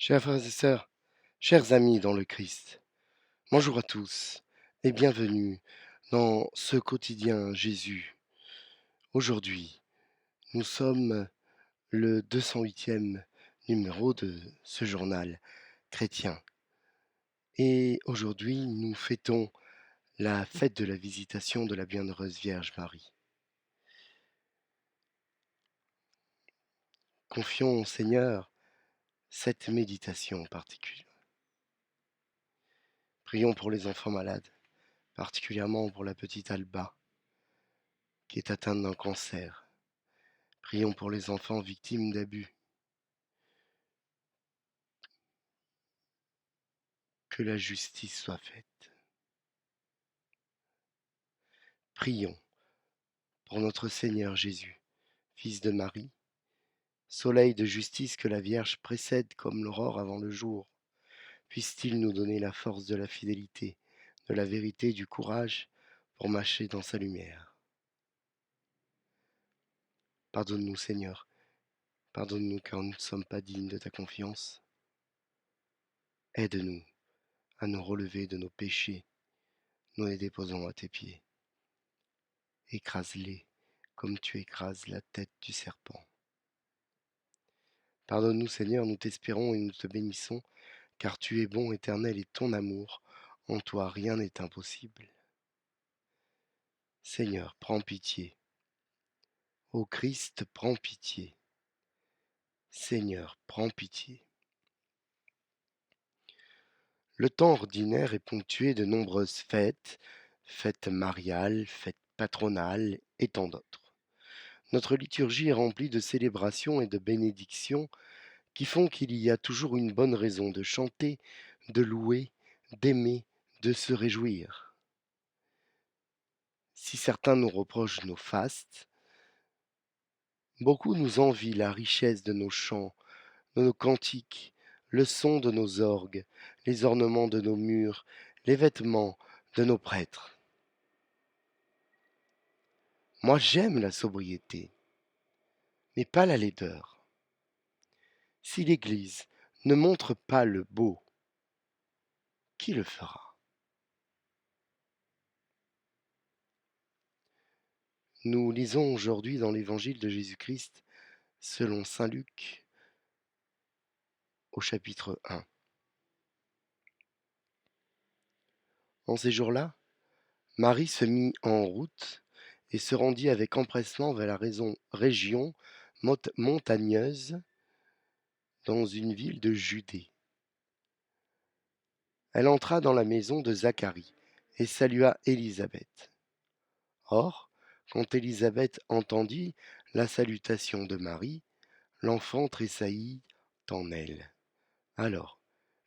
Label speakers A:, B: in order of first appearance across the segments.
A: Chers frères et sœurs, chers amis dans le Christ, bonjour à tous et bienvenue dans ce quotidien Jésus. Aujourd'hui, nous sommes le 208e numéro de ce journal chrétien et aujourd'hui nous fêtons la fête de la visitation de la Bienheureuse Vierge Marie. Confions au Seigneur cette méditation particulière. Prions pour les enfants malades, particulièrement pour la petite Alba qui est atteinte d'un cancer. Prions pour les enfants victimes d'abus. Que la justice soit faite. Prions pour notre Seigneur Jésus, Fils de Marie, soleil de justice que la Vierge précède comme l'aurore avant le jour. Puisse-t-il nous donner la force de la fidélité, de la vérité, du courage pour marcher dans sa lumière. Pardonne-nous, Seigneur, pardonne-nous car nous ne sommes pas dignes de ta confiance. Aide-nous à nous relever de nos péchés, nous les déposons à tes pieds. Écrase-les comme tu écrases la tête du serpent. Pardonne-nous, Seigneur, nous t'espérons et nous te bénissons, car tu es bon, éternel, et ton amour, en toi rien n'est impossible. Seigneur, prends pitié. Ô Christ, prends pitié. Seigneur, prends pitié. Le temps ordinaire est ponctué de nombreuses fêtes, fêtes mariales, fêtes patronales et tant d'autres. Notre liturgie est remplie de célébrations et de bénédictions qui font qu'il y a toujours une bonne raison de chanter, de louer, d'aimer, de se réjouir. Si certains nous reprochent nos fastes, beaucoup nous envient la richesse de nos chants, de nos cantiques, le son de nos orgues, les ornements de nos murs, les vêtements de nos prêtres. Moi j'aime la sobriété, mais pas la laideur. Si l'Église ne montre pas le beau, qui le fera? Nous lisons aujourd'hui dans l'Évangile de Jésus-Christ, selon saint Luc, au chapitre 1. En ces jours-là, Marie se mit en route et se rendit avec empressement vers la région montagneuse dans une ville de Judée. Elle entra dans la maison de Zacharie et salua Élisabeth. Or, quand Élisabeth entendit la salutation de Marie, l'enfant tressaillit en elle. Alors,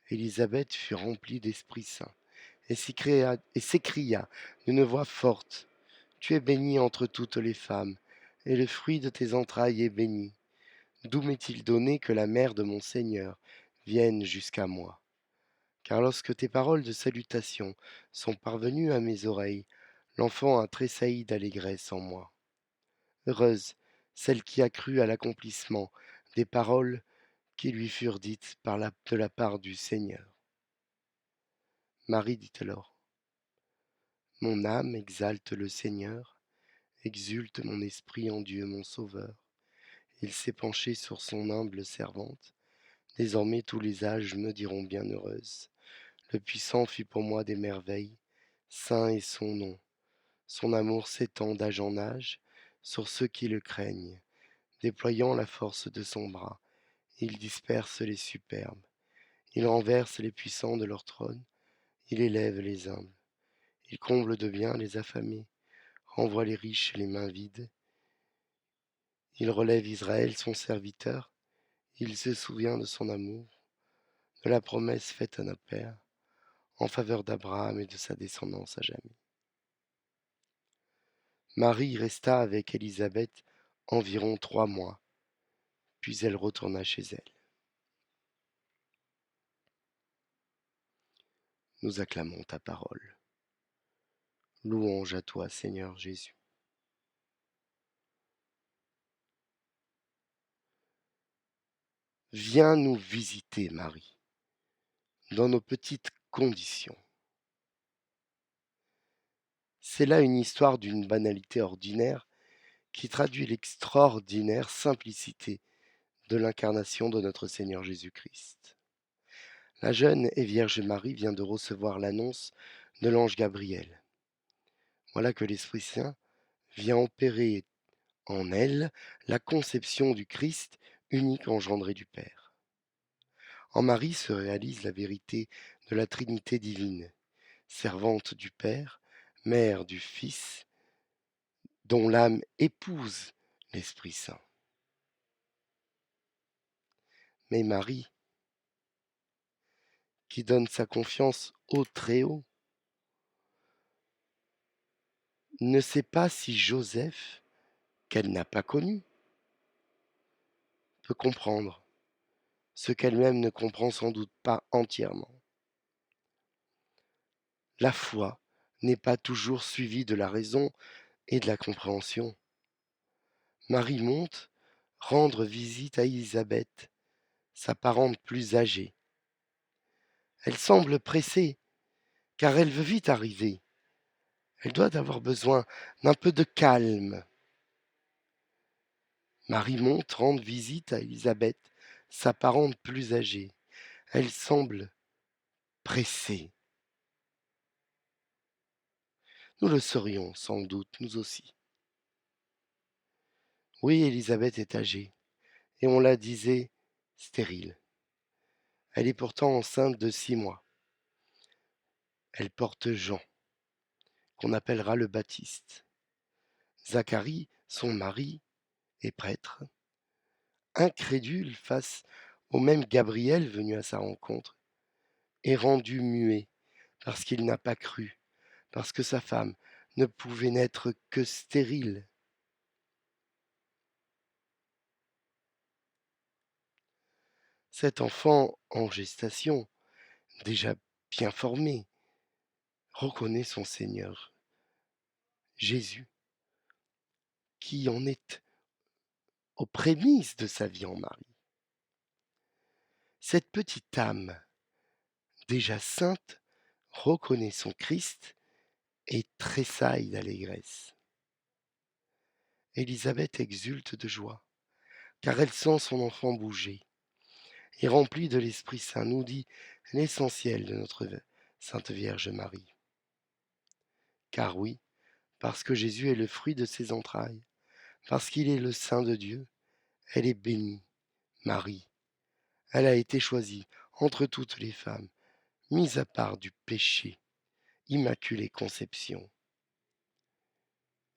A: Élisabeth fut remplie d'Esprit Saint et s'écria d'une voix forte, Tu es bénie entre toutes les femmes, et le fruit de tes entrailles est béni. D'où m'est-il donné que la mère de mon Seigneur vienne jusqu'à moi? Car lorsque tes paroles de salutation sont parvenues à mes oreilles, l'enfant a tressailli d'allégresse en moi. Heureuse celle qui a cru à l'accomplissement des paroles qui lui furent dites de la part du Seigneur. Marie dit alors, Mon âme exalte le Seigneur, exulte mon esprit en Dieu mon Sauveur. Il s'est penché sur son humble servante. Désormais tous les âges me diront bienheureuse. Le Puissant fit pour moi des merveilles. Saint est son nom. Son amour s'étend d'âge en âge sur ceux qui le craignent. Déployant la force de son bras, il disperse les superbes. Il renverse les puissants de leur trône. Il élève les humbles. Il comble de bien les affamés, renvoie les riches les mains vides. Il relève Israël son serviteur. Il se souvient de son amour, de la promesse faite à nos pères, en faveur d'Abraham et de sa descendance à jamais. Marie resta avec Élisabeth environ 3 mois, puis elle retourna chez elle. Nous acclamons ta parole. Louange à toi, Seigneur Jésus. Viens nous visiter, Marie, dans nos petites conditions. C'est là une histoire d'une banalité ordinaire qui traduit l'extraordinaire simplicité de l'incarnation de notre Seigneur Jésus-Christ. La jeune et Vierge Marie vient de recevoir l'annonce de l'ange Gabriel. Voilà que l'Esprit Saint vient opérer en elle la conception du Christ unique engendré du Père. En Marie se réalise la vérité de la Trinité divine, servante du Père, mère du Fils, dont l'âme épouse l'Esprit Saint. Mais Marie, qui donne sa confiance au Très-Haut, ne sait pas si Joseph, qu'elle n'a pas connu, peut comprendre ce qu'elle-même ne comprend sans doute pas entièrement. La foi n'est pas toujours suivie de la raison et de la compréhension. Marie monte rendre visite à Élisabeth, sa parente plus âgée. Elle semble pressée, car elle veut vite arriver. Elle doit avoir besoin d'un peu de calme. Marie monte rendre visite à Élisabeth, sa parente plus âgée. Elle semble pressée. Nous le serions sans doute, nous aussi. Oui, Élisabeth est âgée, et on la disait stérile. Elle est pourtant enceinte de 6 mois. Elle porte Jean, qu'on appellera le Baptiste. Zacharie, son mari, est prêtre. Incrédule face au même Gabriel venu à sa rencontre, est rendu muet parce qu'il n'a pas cru, parce que sa femme ne pouvait n'être que stérile. Cet enfant en gestation, déjà bien formé, reconnaît son Seigneur, Jésus, qui en est aux prémices de sa vie en Marie. Cette petite âme, déjà sainte, reconnaît son Christ et tressaille d'allégresse. Élisabeth exulte de joie, car elle sent son enfant bouger, et remplie de l'Esprit Saint, nous dit l'essentiel de notre Sainte Vierge Marie. Car oui, parce que Jésus est le fruit de ses entrailles, parce qu'il est le Saint de Dieu, elle est bénie, Marie. Elle a été choisie entre toutes les femmes, mise à part du péché, immaculée conception.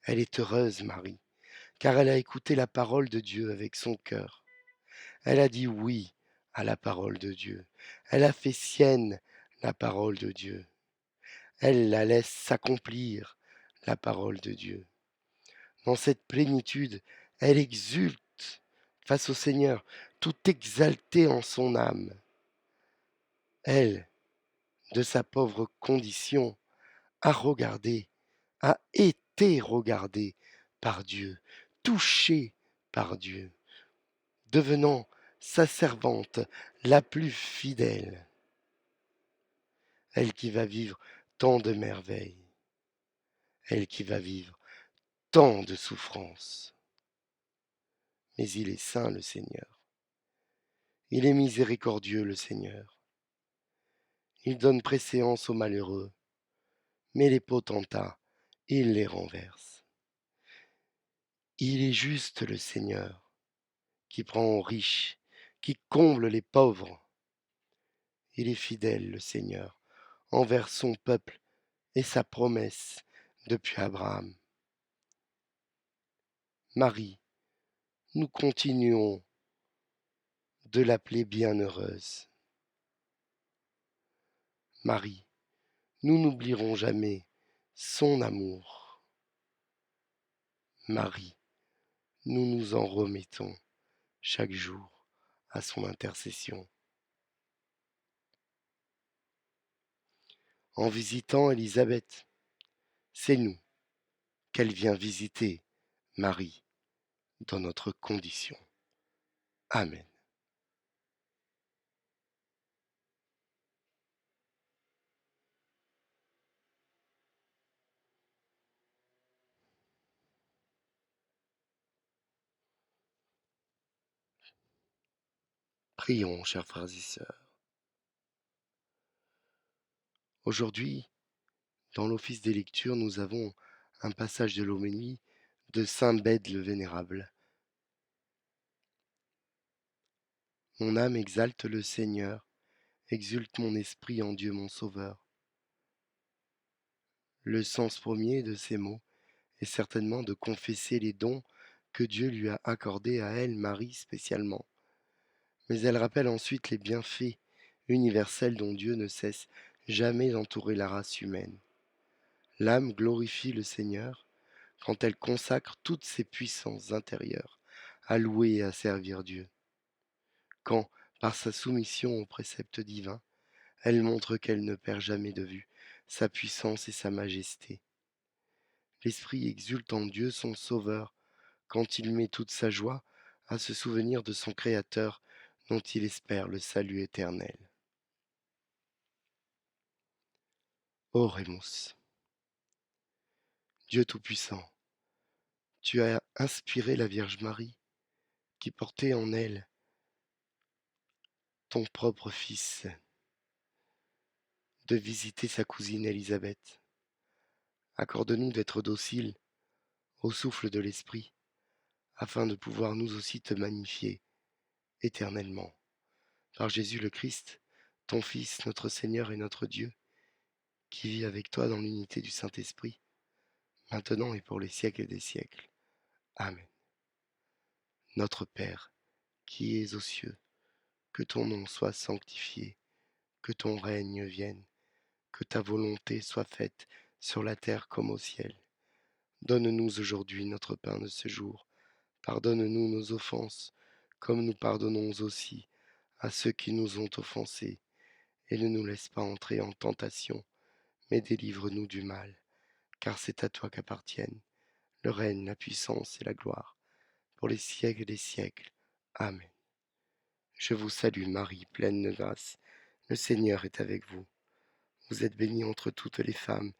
A: Elle est heureuse, Marie, car elle a écouté la parole de Dieu avec son cœur. Elle a dit oui à la parole de Dieu. Elle a fait sienne la parole de Dieu. Elle la laisse s'accomplir, la parole de Dieu. Dans cette plénitude, elle exulte face au Seigneur, tout exaltée en son âme. Elle, de sa pauvre condition, a regardé, a été regardée par Dieu, touchée par Dieu, devenant sa servante la plus fidèle. Elle qui va vivre tant de merveilles, elle qui va vivre tant de souffrances. Mais il est saint le Seigneur, il est miséricordieux le Seigneur, il donne préséance aux malheureux, mais les potentats, il les renverse. Il est juste le Seigneur, qui prend aux riches, qui comble les pauvres. Il est fidèle le Seigneur, envers son peuple et sa promesse depuis Abraham. Marie, nous continuons de l'appeler bienheureuse. Marie, nous n'oublierons jamais son amour. Marie, nous nous en remettons chaque jour à son intercession. En visitant Élisabeth, c'est nous qu'elle vient visiter, Marie, dans notre condition. Amen. Prions, chers frères et sœurs. Aujourd'hui, dans l'office des lectures, nous avons un passage de l'homélie de saint Bède le Vénérable. Mon âme exalte le Seigneur, exulte mon esprit en Dieu mon Sauveur. Le sens premier de ces mots est certainement de confesser les dons que Dieu lui a accordés à elle, Marie spécialement. Mais elle rappelle ensuite les bienfaits universels dont Dieu ne cesse jamais d'entourer la race humaine. L'âme glorifie le Seigneur quand elle consacre toutes ses puissances intérieures à louer et à servir Dieu. Quand, par sa soumission aux préceptes divins, elle montre qu'elle ne perd jamais de vue sa puissance et sa majesté. L'Esprit exulte en Dieu son Sauveur quand il met toute sa joie à se souvenir de son Créateur dont il espère le salut éternel. Oremus. Dieu Tout-Puissant, tu as inspiré la Vierge Marie, qui portait en elle ton propre Fils, de visiter sa cousine Élisabeth. Accorde-nous d'être dociles au souffle de l'Esprit, afin de pouvoir nous aussi te magnifier éternellement. Par Jésus le Christ, ton Fils, notre Seigneur et notre Dieu, qui vit avec toi dans l'unité du Saint-Esprit, maintenant et pour les siècles des siècles. Amen. Notre Père, qui es aux cieux, que ton nom soit sanctifié, que ton règne vienne, que ta volonté soit faite sur la terre comme au ciel. Donne-nous aujourd'hui notre pain de ce jour. Pardonne-nous nos offenses, comme nous pardonnons aussi à ceux qui nous ont offensés. Et ne nous laisse pas entrer en tentation, mais délivre-nous du mal. Car c'est à toi qu'appartiennent le règne, la puissance et la gloire, pour les siècles des siècles. Amen. Je vous salue Marie, pleine de grâce. Le Seigneur est avec vous. Vous êtes bénie entre toutes les femmes,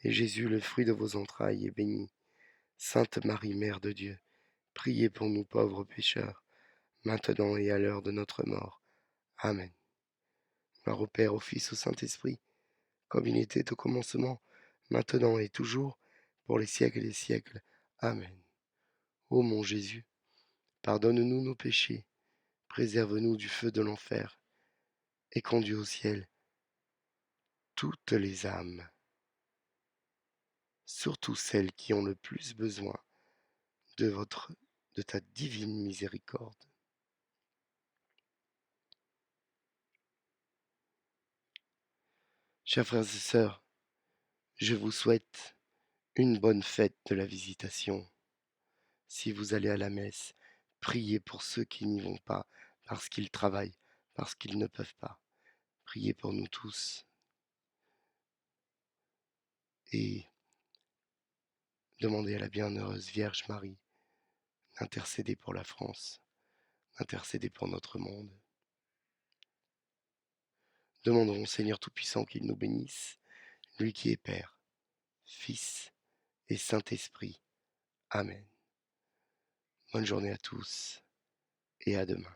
A: et Jésus, le fruit de vos entrailles, est béni. Sainte Marie, Mère de Dieu, priez pour nous pauvres pécheurs, maintenant et à l'heure de notre mort. Amen. Gloire au Père, au Fils, au Saint-Esprit, comme il était au commencement, maintenant et toujours, pour les siècles des siècles. Amen. Ô mon Jésus, pardonne-nous nos péchés, préserve-nous du feu de l'enfer, et conduis au ciel toutes les âmes, surtout celles qui ont le plus besoin de ta divine miséricorde. Chers frères et sœurs, je vous souhaite une bonne fête de la Visitation. Si vous allez à la messe, priez pour ceux qui n'y vont pas, parce qu'ils travaillent, parce qu'ils ne peuvent pas. Priez pour nous tous. Et demandez à la bienheureuse Vierge Marie d'intercéder pour la France, d'intercéder pour notre monde. Demandons au Seigneur Tout-Puissant qu'il nous bénisse, lui qui est Père, Fils et Saint-Esprit. Amen. Bonne journée à tous et à demain.